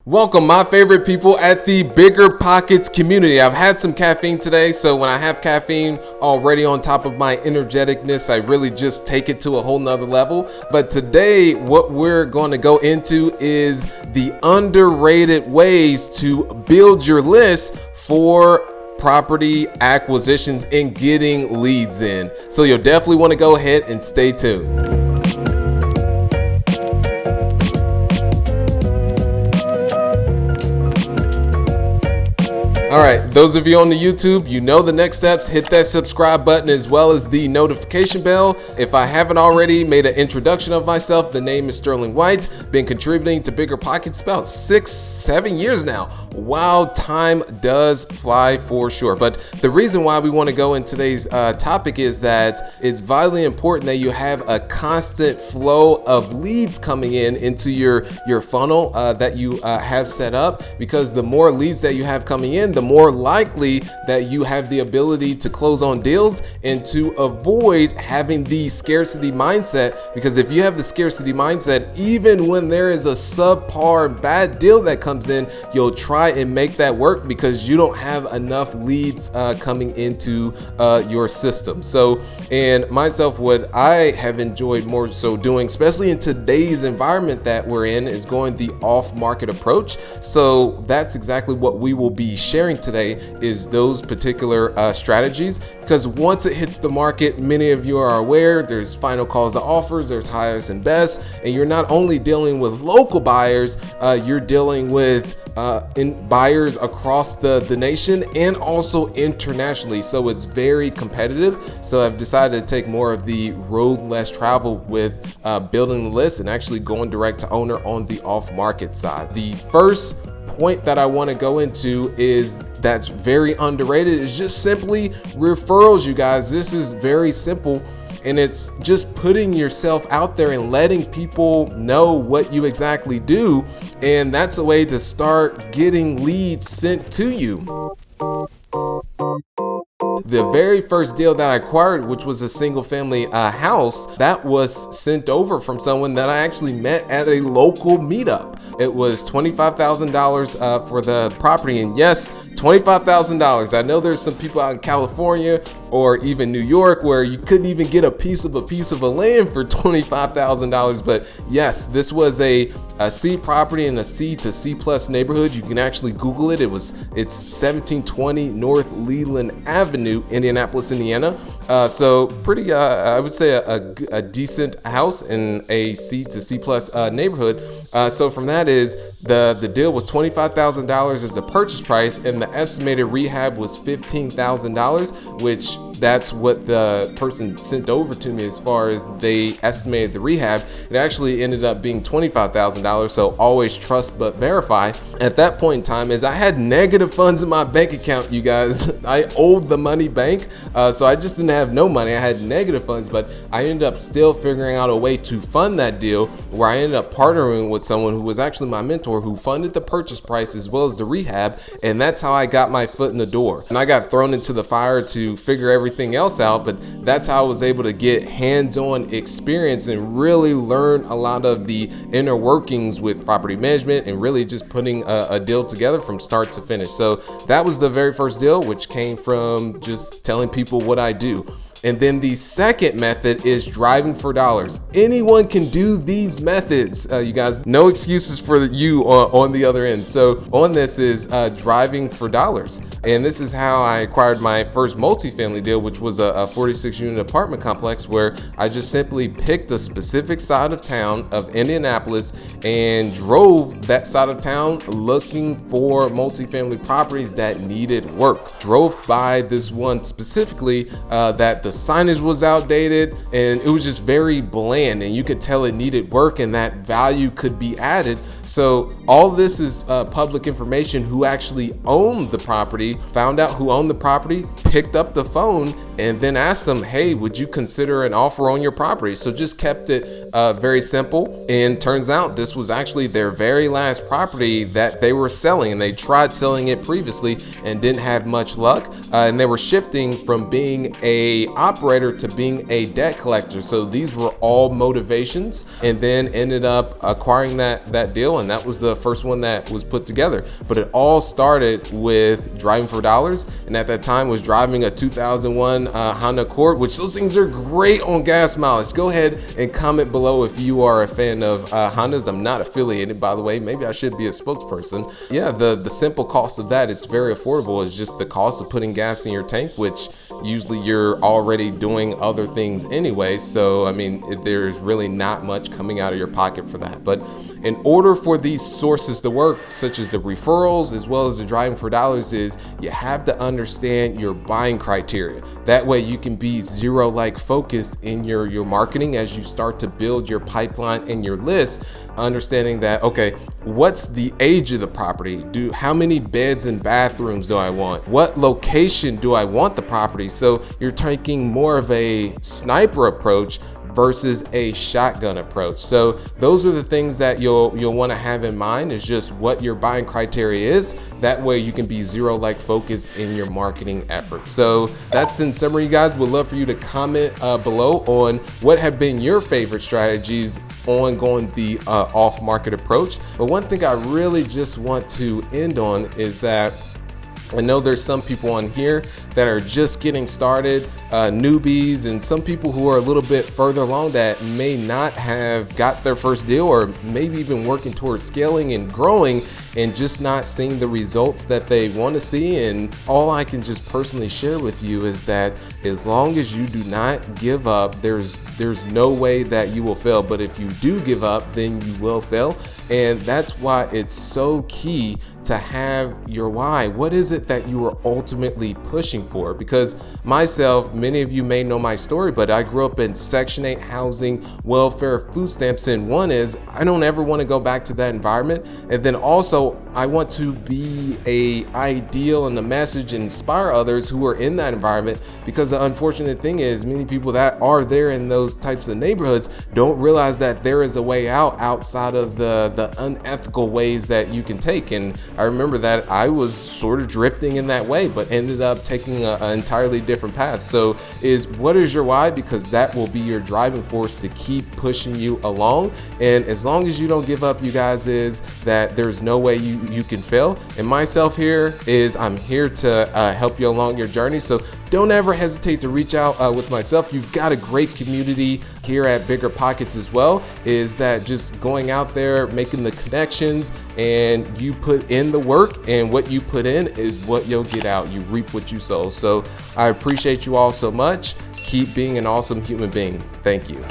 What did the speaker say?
Welcome, my favorite people at the BiggerPockets community. I've had some caffeine today, so when I have caffeine already on top of my energeticness, I really just take it to a whole nother level. But today, what we're going to go into is the underrated ways to build your list for property acquisitions and getting leads in. So you'll definitely want to go ahead and stay tuned. All right, those of you on the YouTube, you know the next steps. Hit that subscribe button as well as the notification bell. If I haven't already made an introduction of myself, the name is Sterling White. Been contributing to BiggerPockets about 6-7 years now. Wow, time does fly for sure. But the reason why we want to go in today's topic is that it's vitally important that you have a constant flow of leads coming into your funnel that you have set up, because the more leads that you have coming in, the more likely that you have the ability to close on deals and to avoid having the scarcity mindset. Because if you have the scarcity mindset, even when there is a subpar bad deal that comes in, you'll try and make that work because you don't have enough leads coming into your system. So, and myself, what I have enjoyed more so doing, especially in today's environment that we're in, is going the off-market approach. So that's exactly what we will be sharing today, is those particular strategies, because once it hits the market, many of you are aware there's final calls to offers, there's highest and best, and you're not only dealing with local buyers, you're dealing with buyers across the nation and also internationally. So it's very competitive. So I've decided to take more of the road less travel with building the list and actually going direct to owner on the off market side. The first point that I want to go into is that's very underrated is just simply referrals, you guys. This is very simple. And it's just putting yourself out there and letting people know what you exactly do. And that's a way to start getting leads sent to you. The very first deal that I acquired, which was a single family house, that was sent over from someone that I actually met at a local meetup. It was $25,000 for the property. And yes, $25,000. I know there's some people out in California or even New York where you couldn't even get a piece of a land for $25,000. But yes, this was a C property in a C to C plus neighborhood. You can actually Google it. It's 1720 North Leland Avenue, Indianapolis, Indiana. So pretty, I would say a decent house in a C to C plus neighborhood. So from that is the deal was $25,000 as the purchase price, and the estimated rehab was $15,000, which that's what the person sent over to me as far as they estimated the rehab. It actually ended up being $25,000. So always trust but verify. At that point in time, as I had negative funds in my bank account, you guys, I owed the money bank. So I just didn't have no money. I had negative funds, but I ended up still figuring out a way to fund that deal, where I ended up partnering with someone who was actually my mentor, who funded the purchase price as well as the rehab. And that's how I got my foot in the door. And I got thrown into the fire to figure everything else out, but that's how I was able to get hands-on experience and really learn a lot of the inner workings with property management and really just putting a deal together from start to finish. So that was the very first deal, which came from just telling people what I do. And then the second method is driving for dollars. Anyone can do these methods, you guys. No excuses for you on the other end. So on this is driving for dollars. And this is how I acquired my first multifamily deal, which was a 46 unit apartment complex, where I just simply picked a specific side of town of Indianapolis and drove that side of town looking for multifamily properties that needed work. Drove by this one specifically that the signage was outdated and it was just very bland, and you could tell it needed work and that value could be added. So all this is public information. Who actually owned the property, found out who owned the property, picked up the phone and then asked them, hey, would you consider an offer on your property? So just kept it very simple. And turns out this was actually their very last property that they were selling, and they tried selling it previously and didn't have much luck. And they were shifting from being a operator to being a debt collector. So these were all motivations, and then ended up acquiring that deal, and that was the first one that was put together. But it all started with driving for dollars, and at that time was driving a 2001 Honda Accord, which those things are great on gas mileage. Go ahead and comment below if you are a fan of Hondas. I'm not affiliated, by the way. Maybe I should be a spokesperson. Yeah, the simple cost of that, it's very affordable. It's just the cost of putting gas in your tank, which usually you're already doing other things anyway. So I mean, there's really not much coming out of your pocket for that. But in order for these sources to work, such as the referrals as well as the driving for dollars, is you have to understand your buying criteria. That way you can be zero-like focused in your marketing as you start to build your pipeline and your list, understanding that, okay, what's the age of the property? How many beds and bathrooms do I want? What location do I want the property? So you're taking more of a sniper approach versus a shotgun approach. So those are the things that you'll want to have in mind, is just what your buying criteria is. That way you can be zero-like focused in your marketing efforts. So that's in summary, you guys. Would love for you to comment below on what have been your favorite strategies on going the off-market approach. But one thing I really just want to end on is that I know there's some people on here that are just getting started, newbies, and some people who are a little bit further along that may not have got their first deal, or maybe even working towards scaling and growing and just not seeing the results that they want to see. And all I can just personally share with you is that as long as you do not give up, there's no way that you will fail. But if you do give up, then you will fail. And that's why it's so key to have your why. What is it that you are ultimately pushing for? Because myself, many of you may know my story, but I grew up in Section 8 housing, welfare, food stamps, and one is I don't ever want to go back to that environment. And then also I want to be a ideal and a message and inspire others who are in that environment, because the unfortunate thing is many people that are there in those types of neighborhoods don't realize that there is a way out outside of the unethical ways that you can take. And I remember that I was sort of drifting in that way, but ended up taking an entirely different path. So what is your why? Because that will be your driving force to keep pushing you along. And as long as you don't give up, you guys, is that there's no way you can fail. And myself here is I'm here to help you along your journey. So don't ever hesitate to reach out with myself. You've got a great community here at BiggerPockets as well, is that just going out there, making the connections, and you put in the work, and what you put in is what you'll get out. You reap what you sow. So I appreciate you all so much. Keep being an awesome human being. Thank you.